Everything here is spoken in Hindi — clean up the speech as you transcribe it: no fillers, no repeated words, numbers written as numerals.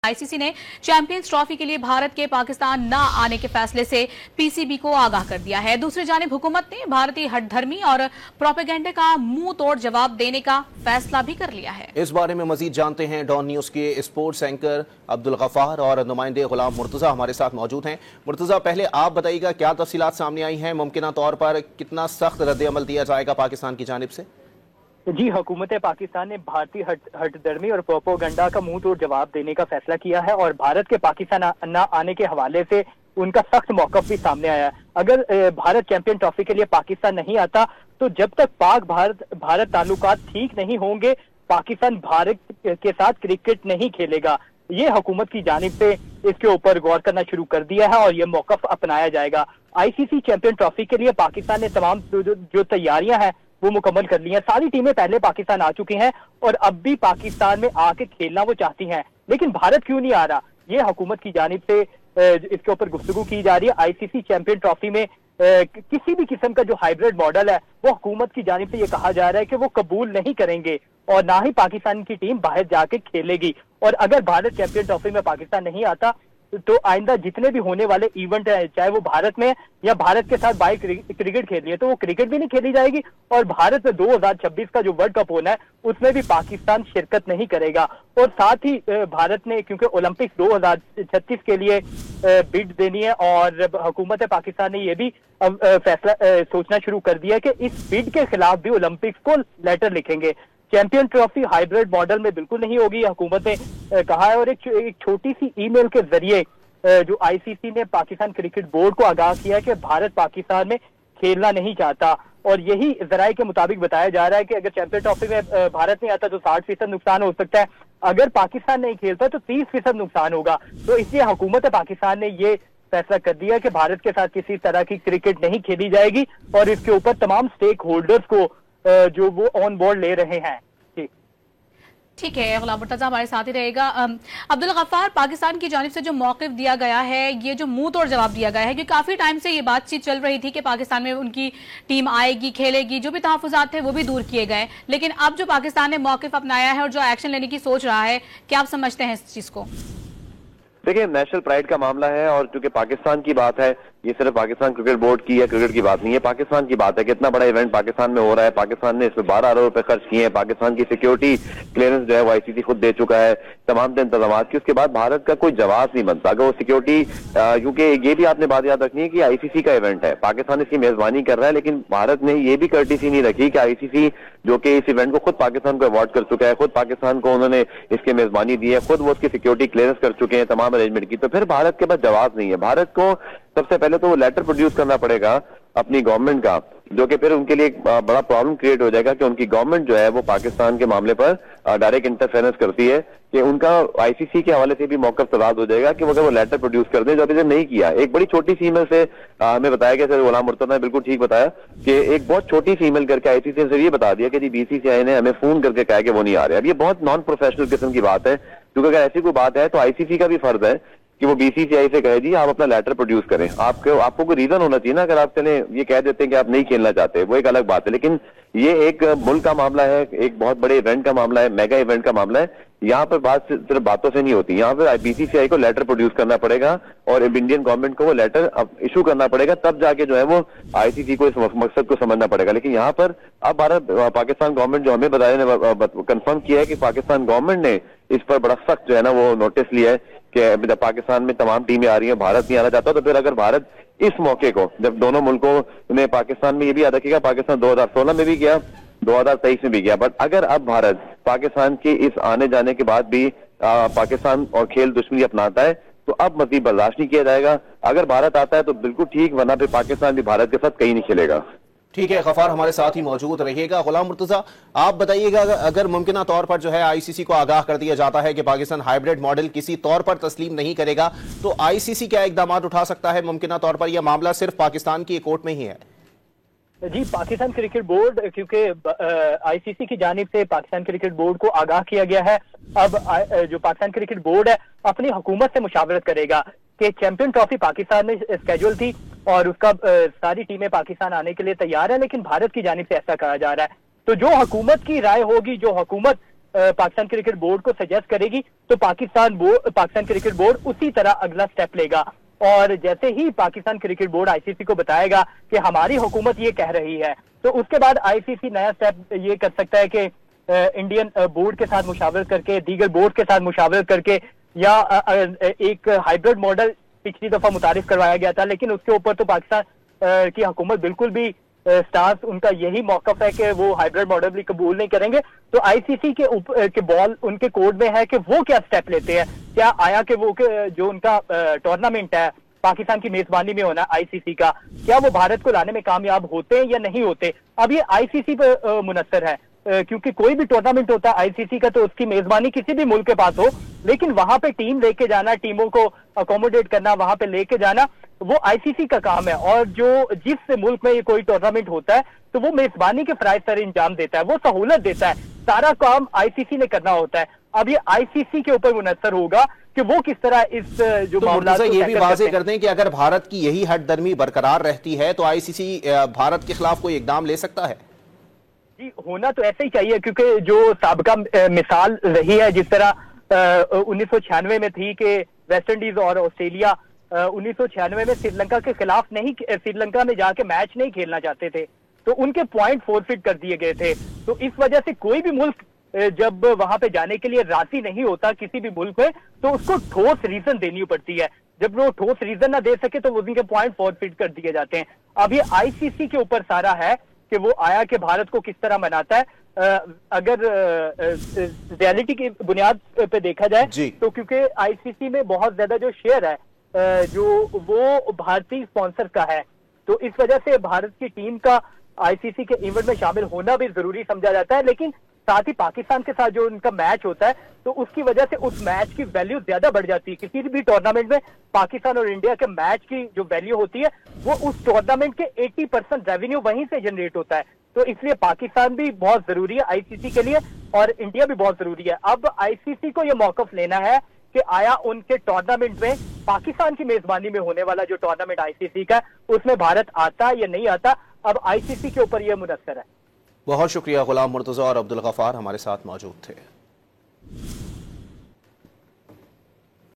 आईसीसी ने चैंपियंस ट्रॉफी के लिए भारत के पाकिस्तान न आने के फैसले से पीसीबी को आगाह कर दिया है। दूसरी जानिब हुकूमत ने भारतीय हठधर्मी और प्रोपेगेंडे का मुंह तोड़ जवाब देने का फैसला भी कर लिया है। इस बारे में मजीद जानते हैं डॉन न्यूज के स्पोर्ट्स एंकर अब्दुल गफ्फार और नुमाइंदे गुलाम मुर्तजा हमारे साथ मौजूद हैं। मुर्तजा, पहले आप बताइएगा क्या तफसीलात सामने आई हैं, मुमकिन तौर पर कितना सख्त रद्द-ए-अमल दिया जाएगा पाकिस्तान की जानिब से? जी, हुकूमत पाकिस्तान ने भारतीय हठधर्मी और प्रोपेगेंडा का मुंह तोड़ जवाब देने का फैसला किया है और भारत के पाकिस्तान न आने के हवाले से उनका सख्त मौक़िफ़ भी सामने आया है। अगर भारत चैंपियन ट्रॉफी के लिए पाकिस्तान नहीं आता तो जब तक पाक भारत ताल्लुकात ठीक नहीं होंगे, पाकिस्तान भारत के साथ क्रिकेट नहीं खेलेगा। ये हुकूमत की जानिब से इसके ऊपर गौर करना शुरू कर दिया है और ये मौक़िफ़ अपनाया जाएगा। आईसीसी चैंपियन ट्रॉफी के लिए पाकिस्तान ने तमाम जो तैयारियां हैं वो मुकम्मल कर ली हैं। सारी टीमें पहले पाकिस्तान आ चुकी हैं और अब भी पाकिस्तान में आके खेलना वो चाहती हैं, लेकिन भारत क्यों नहीं आ रहा, ये हुकूमत की जानिब से इसके ऊपर गुफ्तगू की जा रही है। आईसीसी चैंपियन ट्रॉफी में किसी भी किस्म का जो हाइब्रिड मॉडल है वो हुकूमत की जानिब से ये कहा जा रहा है कि वो कबूल नहीं करेंगे और ना ही पाकिस्तान की टीम बाहर जाके खेलेगी। और अगर भारत चैंपियन ट्रॉफी में पाकिस्तान नहीं आता तो आइंदा जितने भी होने वाले इवेंट है, चाहे वो भारत में या भारत के साथ बाहर क्रिकेट खेलनी है, तो वो क्रिकेट भी नहीं खेली जाएगी और भारत में 2026 का जो वर्ल्ड कप होना है उसमें भी पाकिस्तान शिरकत नहीं करेगा। और साथ ही भारत ने क्योंकि ओलंपिक्स 2036 के लिए बिड देनी है और हुकूमत पाकिस्तान ने ये भी फैसला सोचना शुरू कर दिया है कि इस बिड के खिलाफ भी ओलंपिक्स को लेटर लिखेंगे। चैंपियन ट्रॉफी हाइब्रिड मॉडल में बिल्कुल नहीं होगी, हुकूमत ने कहा है। और एक छोटी सी ईमेल के जरिए जो आईसीसी ने पाकिस्तान क्रिकेट बोर्ड को आगाह किया है कि भारत पाकिस्तान में खेलना नहीं चाहता और यही जराये के मुताबिक बताया जा रहा है कि अगर चैंपियन ट्रॉफी में भारत नहीं आता तो 60% नुकसान हो सकता है, अगर पाकिस्तान नहीं खेलता तो 30% नुकसान होगा। तो इसलिए हुकूमत पाकिस्तान ने ये फैसला कर दिया कि भारत के साथ किसी तरह की क्रिकेट नहीं खेली जाएगी और इसके ऊपर तमाम स्टेक होल्डर्स को जो वो ऑन बोर्ड ले रहे हैं। ठीक है, गुलाम मुर्तजा हमारे साथ ही रहेगा। अब्दुल गफ्फार, पाकिस्तान की जानिब से जो मौक़िफ़ दिया गया है, ये जो मुंह तोड़ जवाब दिया गया है, क्योंकि काफी टाइम से ये बातचीत चल रही थी कि पाकिस्तान में उनकी टीम आएगी, खेलेगी, जो भी तहफ़्फ़ुज़ात थे वो भी दूर किए गए, लेकिन अब जो पाकिस्तान ने मौक़िफ़ अपनाया है और जो एक्शन लेने की सोच रहा है, क्या आप समझते हैं इस चीज को? देखिए, नेशनल प्राइड का मामला है और चूंकि पाकिस्तान की बात है, ये सिर्फ पाकिस्तान क्रिकेट बोर्ड की या क्रिकेट की बात नहीं है, पाकिस्तान की बात है। कितना बड़ा इवेंट पाकिस्तान में हो रहा है, पाकिस्तान ने इसमें 12 अरब रुपए खर्च किए हैं, पाकिस्तान की सिक्योरिटी क्लियरेंस जो है वो आईसीसी खुद दे चुका है, तमाम इंतजाम की। उसके बाद भारत का कोई जवाब नहीं बनता अगर वो सिक्योरिटी, क्योंकि ये भी आपने बात याद रखनी है कि आईसीसी का इवेंट है, पाकिस्तान इसकी मेजबानी कर रहा है, लेकिन भारत ने ये भी कर्टिसी नहीं रखी कि आईसीसी जो कि इस इवेंट को खुद पाकिस्तान को अवार्ड कर चुका है, खुद पाकिस्तान को उन्होंने इसकी मेजबानी दी है, खुद वो उसकी सिक्योरिटी क्लियरेंस कर चुके हैं तमाम अरेंजमेंट की, तो फिर भारत के पास जवाब नहीं है। भारत को सबसे पहले तो वो लेटर प्रोड्यूस करना पड़ेगा अपनी गवर्नमेंट का, जो कि फिर उनके लिए एक बड़ा प्रॉब्लम क्रिएट हो जाएगा कि उनकी गवर्नमेंट जो है वो पाकिस्तान के मामले पर डायरेक्ट इंटरफेरेंस करती है, कि उनका आईसीसी के हवाले से भी मौक़िफ़ तलाश हो जाएगा कि वो लेटर प्रोड्यूस कर दें, जो अभी तक नहीं किया। एक बड़ी छोटी सी ईमेल से हमें बताया गया, सर गुलाम मुर्तजा ने बिल्कुल ठीक बताया कि एक बहुत छोटी सी ईमेल करके आईसीसी से ये बता दिया कि जी बीसीसीआई ने हमें फोन करके कहा कि वो नहीं आ रहे। अब ये बहुत नॉन प्रोफेशनल किस्म की बात है, क्योंकि अगर ऐसी कोई बात है तो आईसीसी का भी फर्ज है कि वो बीसीसीआई से कहे जी आप अपना लेटर प्रोड्यूस करें। आपको कोई रीजन होना चाहिए ना, अगर आप चले ये कह देते हैं कि आप नहीं खेलना चाहते वो एक अलग बात है, लेकिन ये एक मुल्क का मामला है, एक बहुत बड़े इवेंट का मामला है, मेगा इवेंट का मामला है। यहाँ पर बात सिर्फ बातों से नहीं होती, यहाँ पर बीसीसीआई को लेटर प्रोड्यूस करना पड़ेगा और इंडियन गवर्नमेंट को वो लेटर इशू करना पड़ेगा, तब जाके जो है वो आईसीसी को इस मकसद को समझना पड़ेगा। लेकिन यहाँ पर अब पाकिस्तान गवर्नमेंट जो हमें बताया कंफर्म किया है कि पाकिस्तान गवर्नमेंट ने इस पर बड़ा सख्त जो है ना वो नोटिस लिया है कि जब पाकिस्तान में तमाम टीमें आ रही हैं, भारत नहीं आना चाहता, तो फिर अगर भारत इस मौके को, जब दोनों मुल्कों ने पाकिस्तान में ये भी याद रखिएगा पाकिस्तान 2016 में भी गया, 2023 में भी गया, बट अगर अब भारत पाकिस्तान के इस आने जाने के बाद भी पाकिस्तान और खेल दुश्मनी अपनाता है तो अब मजीद बर्दाश्त नहीं किया जाएगा। अगर भारत आता है तो बिल्कुल ठीक, वरना फिर पाकिस्तान भी भारत के साथ कहीं नहीं खेलेगा। ठीक है, गफ्फार हमारे साथ ही मौजूद रहिएगा। गुलाम मुर्तजा, आप बताइएगा अगर मुमकिन तौर पर जो है आईसीसी को आगाह कर दिया जाता है कि पाकिस्तान हाइब्रिड मॉडल किसी तौर पर तस्लीम नहीं करेगा, तो आईसीसी क्या इकदाम उठा सकता है मुमकिन तौर पर? यह मामला सिर्फ पाकिस्तान की कोर्ट में ही है? जी, पाकिस्तान क्रिकेट बोर्ड, क्योंकि आईसीसी की जानिब से पाकिस्तान क्रिकेट बोर्ड को आगाह किया गया है, अब जो पाकिस्तान क्रिकेट बोर्ड है अपनी हुकूमत से मुशावरत करेगा कि चैंपियन ट्रॉफी पाकिस्तान में स्केड्यूल थी और उसका सारी टीमें पाकिस्तान आने के लिए तैयार है, लेकिन भारत की जानिब से ऐसा कहा जा रहा है। तो जो हुकूमत की राय होगी, जो हुकूमत पाकिस्तान क्रिकेट बोर्ड को सजेस्ट करेगी तो पाकिस्तान क्रिकेट बोर्ड उसी तरह अगला स्टेप लेगा। और जैसे ही पाकिस्तान क्रिकेट बोर्ड आईसीसी को बताएगा कि हमारी हुकूमत ये कह रही है, तो उसके बाद आईसीसी नया स्टेप ये कर सकता है कि इंडियन बोर्ड के साथ मुशावरत करके, दीगर बोर्ड के साथ मुशावरत करके, या एक हाइब्रिड मॉडल पिछली दफा मुतारिफ करवाया गया था, लेकिन उसके ऊपर तो पाकिस्तान की हुकूमत बिल्कुल भी स्टार्स उनका यही मौकफ है कि वो हाइब्रिड मॉडल भी कबूल नहीं करेंगे। तो आईसीसी के बॉल उनके कोर्ट में है कि वो क्या स्टेप लेते हैं। क्या आया कि वो जो उनका टूर्नामेंट है पाकिस्तान की मेजबानी में होना आईसीसी का, क्या वो भारत को लाने में कामयाब होते हैं या नहीं होते, अब ये आईसीसी पे मुनस्सर है। क्योंकि कोई भी टूर्नामेंट होता है आईसीसी का तो उसकी मेजबानी किसी भी मुल्क के पास हो, लेकिन वहां पे टीम लेके जाना, टीमों को अकोमोडेट करना, वहां पे लेके जाना, वो आईसीसी का काम है। और जो जिस मुल्क में ये कोई टूर्नामेंट होता है तो वो मेजबानी के फराइज सर इंजाम देता है, वो सहूलत देता है, सारा काम आईसीसी ने करना होता है। अब ये आईसीसी के ऊपर मुनस्सर होगा कि वो किस तरह इस जो तो मामला ये भी वाज़ेह कर दें कि अगर भारत की यही हठधर्मी बरकरार रहती है तो आईसीसी भारत के खिलाफ कोई इकदाम ले सकता है। जी, होना तो ऐसे ही चाहिए, क्योंकि जो साबका मिसाल रही है, जिस तरह 1996 में थी कि वेस्ट इंडीज और ऑस्ट्रेलिया 1996 में श्रीलंका के खिलाफ नहीं, श्रीलंका में जाके मैच नहीं खेलना चाहते थे तो उनके पॉइंट फोरफिट कर दिए गए थे। तो इस वजह से कोई भी मुल्क जब वहां पे जाने के लिए राजी नहीं होता किसी भी मुल्क में, तो उसको ठोस रीजन देनी पड़ती है। जब वो ठोस रीजन ना दे सके तो उनके पॉइंट फोरफिट कर दिए जाते हैं। अब ये आईसीसी के ऊपर सारा है कि वो आया कि भारत को किस तरह मनाता है। अगर रियलिटी की बुनियाद पे देखा जाए तो क्योंकि आईसीसी में बहुत ज्यादा जो शेयर है जो वो भारतीय स्पॉन्सर का है, तो इस वजह से भारत की टीम का आईसीसी के इवेंट में शामिल होना भी जरूरी समझा जाता है। लेकिन साथ ही पाकिस्तान के साथ जो उनका मैच होता है तो उसकी वजह से उस मैच की वैल्यू ज्यादा बढ़ जाती है। किसी भी टूर्नामेंट में पाकिस्तान और इंडिया के मैच की जो वैल्यू होती है वो उस टूर्नामेंट के 80% रेवेन्यू वहीं से जनरेट होता है। तो इसलिए पाकिस्तान भी बहुत जरूरी है आईसीसी के लिए और इंडिया भी बहुत जरूरी है। अब आईसीसी को यह मौकफ लेना है कि आया उनके टूर्नामेंट में, पाकिस्तान की मेजबानी में होने वाला जो टूर्नामेंट आईसीसी का, उसमें भारत आता या नहीं आता, अब आईसीसी के ऊपर यह मुनस्सर है। बहुत शुक्रिया गुलाम मुर्तजा और अब्दुल गफ्फार हमारे साथ मौजूद थे।